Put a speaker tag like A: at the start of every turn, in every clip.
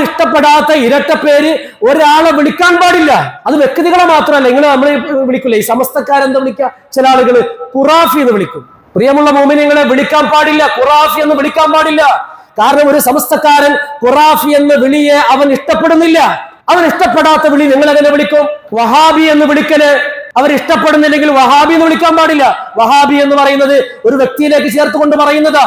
A: ഇഷ്ടപ്പെടാത്ത ഇരട്ട പേര് ഒരാളെ വിളിക്കാൻ പാടില്ല. അത് വ്യക്തികളെ മാത്രമല്ല, നിങ്ങൾ നമ്മളെ വിളിക്കില്ലേ, ഈ സമസ്തക്കാരെന്താ വിളിക്കുക? ചില ആളുകൾ ഖുറാഫി എന്ന് വിളിക്കും. പ്രിയമുള്ള മോമിനിങ്ങളെ വിളിക്കാൻ പാടില്ല, ഖുറാഫി എന്ന് വിളിക്കാൻ പാടില്ല. കാരണം ഒരു സമസ്തക്കാരൻ ഖുറാഫി എന്ന വിളിയെ അവൻ ഇഷ്ടപ്പെടുന്നില്ല. അവൻ ഇഷ്ടപ്പെടാത്ത വിളി നിങ്ങൾ എങ്ങനെ വിളിക്കും? വഹാബി എന്ന് വിളിക്കല് അവർ ഇഷ്ടപ്പെടുന്നില്ലെങ്കിൽ വഹാബി എന്ന് വിളിക്കാൻ പാടില്ല. വഹാബി എന്ന് പറയുന്നത് ഒരു വ്യക്തിയിലേക്ക് ചേർത്തുകൊണ്ട് പറയുന്നതാ.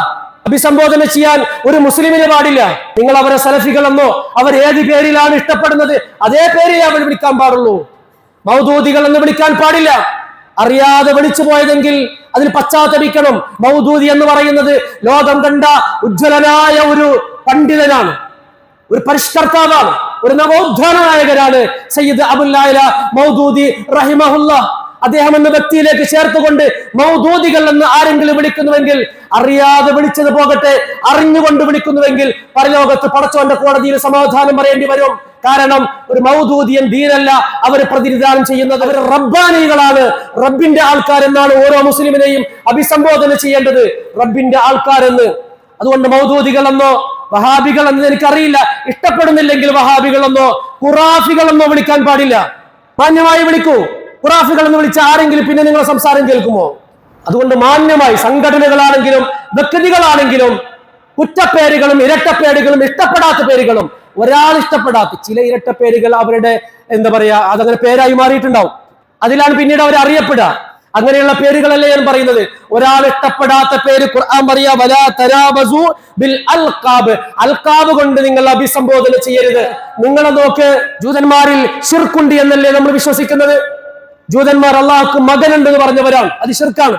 A: അഭിസംബോധന ചെയ്യാൻ ഒരു മുസ്ലിമിന് പാടില്ല. നിങ്ങൾ അവരെ സലഫികളെന്നോ അവർ ഏത് പേരിലാണ് ഇഷ്ടപ്പെടുന്നത് അതേ പേരിൽ അവർ വിളിക്കാൻ പാടുള്ളൂ. മൗദൂദികൾ എന്ന് വിളിക്കാൻ പാടില്ല. അറിയാതെ വിളിച്ചു പോയതെങ്കിൽ അതിൽ പശ്ചാത്തപിക്കണം. മൗദൂദി എന്ന് പറയുന്നത് ലോകം കണ്ട ഉജ്ജ്വലനായ ഒരു പണ്ഡിതനാണ്, ഒരു പരിഷ്കർത്താവാണ്, ഒരു നവോത്ഥാന നായകനാണ് സയ്യിദ് അബുൽ അഅ്ല മൗദൂദി റഹിമഹുല്ലാഹ്. അദ്ദേഹം എന്ന വ്യക്തിയിലേക്ക് ചേർത്തുകൊണ്ട് മൗദൂദികൾ എന്ന് ആരെങ്കിലും വിളിക്കുന്നുവെങ്കിൽ, അറിയാതെ വിളിച്ചത് പോകട്ടെ, അറിഞ്ഞുകൊണ്ട് വിളിക്കുന്നുവെങ്കിൽ പരലോകത്ത് പടച്ചവന്റെ കോടതിയിൽ സമാധാനം പറയേണ്ടി വരും. കാരണം ഒരു മൗദൂദിയൻ ദീനല്ല അവർ പ്രതിനിധാനം ചെയ്യുന്നത്, അവർ റബ്ബാനികളാണ്, റബ്ബിന്റെ ആൾക്കാരെന്നാണ് ഓരോ മുസ്ലിമിനെയും അഭിസംബോധന ചെയ്യേണ്ടത്, റബ്ബിന്റെ ആൾക്കാരെന്ന്. അതുകൊണ്ട് മൗദൂദികളെന്നോ വഹാബികൾ എന്ന് എനിക്കറിയില്ല, ഇഷ്ടപ്പെടുന്നില്ലെങ്കിൽ വഹാബികളെന്നോ ഖുറാഫികളെന്നോ വിളിക്കാൻ പാടില്ല. മാന്യമായി വിളിക്കൂ. ഖുറാഫികൾ എന്ന് വിളിച്ച ആരെങ്കിലും പിന്നെ നിങ്ങളെ സംസാരം കേൾക്കുമോ? അതുകൊണ്ട് മാന്യമായി സംഘടനകളാണെങ്കിലും വ്യക്തികളാണെങ്കിലും കുറ്റപ്പേരുകളും ഇരട്ടപ്പേരുകളും ഇഷ്ടപ്പെടാത്ത പേരുകളും, ഒരാൾ ഇഷ്ടപ്പെടാത്ത ചില ഇരട്ടപ്പേരുകൾ അവരുടെ എന്താ പറയാ അതങ്ങനെ പേരായി മാറിയിട്ടുണ്ടാവും. അതിലാണ് പിന്നീട് അവർ അറിയപ്പെടുക. അങ്ങനെയുള്ള പേരുകളല്ലേ ഞാൻ പറയുന്നത്. ഒരാൾ ഇഷ്ടപ്പെടാത്ത പേര് ഖുർആൻ പറയാ വലാ തനാബസു ബിൽ അൽഖാബ്, അൽഖാബ് കൊണ്ട് നിങ്ങൾ അഭിസംബോധന ചെയ്യരുത്. നിങ്ങളെ നോക്ക്, ജൂതന്മാരിൽ ശിർക്കുണ്ട് എന്നല്ലേ നമ്മൾ വിശ്വസിക്കുന്നത്? ജൂതന്മാർ അള്ളാഹുക്ക് മകനുണ്ടെന്ന് പറഞ്ഞവരാണ്, അത് ശിർക്കാണ്.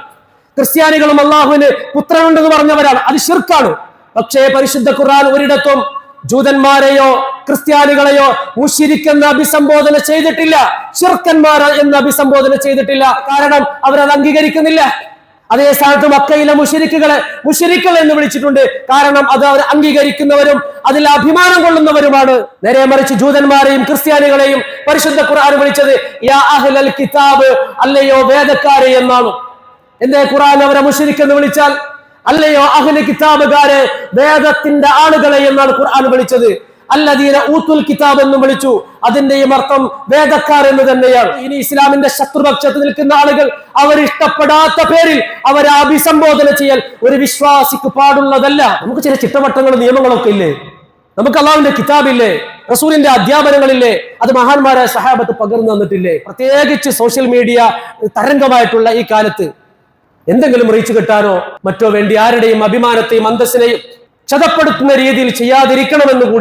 A: ക്രിസ്ത്യാനികളും അള്ളാഹുവിന് പുത്രനുണ്ടെന്ന് പറഞ്ഞവരാണ്, അത് ശിർക്കാണ്. പക്ഷേ പരിശുദ്ധ ഖുർആൻ ഒരിടത്തും ജൂതന്മാരെയോ ക്രിസ്ത്യാനികളെയോ മുശ്രിക് എന്ന് അഭിസംബോധന ചെയ്തിട്ടില്ല, ശിർക്കന്മാർ എന്ന് അഭിസംബോധന ചെയ്തിട്ടില്ല. കാരണം അവരത് അംഗീകരിക്കുന്നില്ല. അതേ സ്ഥാനത്ത് മക്കയിലെ മുശ്രിക്കുകളെ മുശ്രിക്കുകൾ എന്ന് വിളിച്ചിട്ടുണ്ട്. കാരണം അത് അവർ അംഗീകരിക്കുന്നവരും അതിൽ അഭിമാനം കൊള്ളുന്നവരുമാണ്. നേരെ മറിച്ച് ജൂതന്മാരെയും ക്രിസ്ത്യാനികളെയും പരിശുദ്ധ ഖുർആൻ വിളിച്ചത് യാ അഹ്ലൽ കിതാബ്, അല്ലയോ വേദക്കാരെ എന്നാണ്. എന്തേ ഖുർആൻ അവരെ മുശ്രിക് എന്ന് വിളിച്ചാൽ? അല്ലയോ അഹ്ലു കിതാബുകാരെ, വേദത്തിന്റെ ആളുകളെ എന്നാണ് ഖുർആൻ വിളിച്ചത്. അല്ലദീന ഊത്തുൽ കിതാബ് എന്നും വിളിച്ചു. അതിന്റെയും അർത്ഥം വേദക്കാർ എന്ന് തന്നെയാണ്. ഇനി ഇസ്ലാമിന്റെ ശത്രുപക്ഷത്ത് നിൽക്കുന്ന ആളുകൾ അവർ ഇഷ്ടപ്പെടാത്ത പേരിൽ അവരെ അഭിസംബോധന ചെയ്യൽ ഒരു വിശ്വാസിക്ക് പാടുള്ളതല്ല. നമുക്ക് ചില ചിട്ടവട്ടങ്ങളും നിയമങ്ങളൊക്കെ ഇല്ലേ? നമുക്ക് അള്ളാഹുവിന്റെ കിതാബില്ലേ? റസൂലിന്റെ അധ്യാപനങ്ങളില്ലേ? അത് മഹാന്മാരായ സഹാബത്ത് പകർന്നു തന്നിട്ടില്ലേ? പ്രത്യേകിച്ച് സോഷ്യൽ മീഡിയ തരംഗമായിട്ടുള്ള ഈ കാലത്ത് എന്തെങ്കിലും റീച്ച് കിട്ടാനോ മറ്റോ വേണ്ടി ആരുടെയും അഭിമാനത്തെയും അന്തസ്സിനെയും ക്ഷതപ്പെടുത്തുന്ന രീതിയിൽ ചെയ്യാതിരിക്കണമെന്ന് കൂടി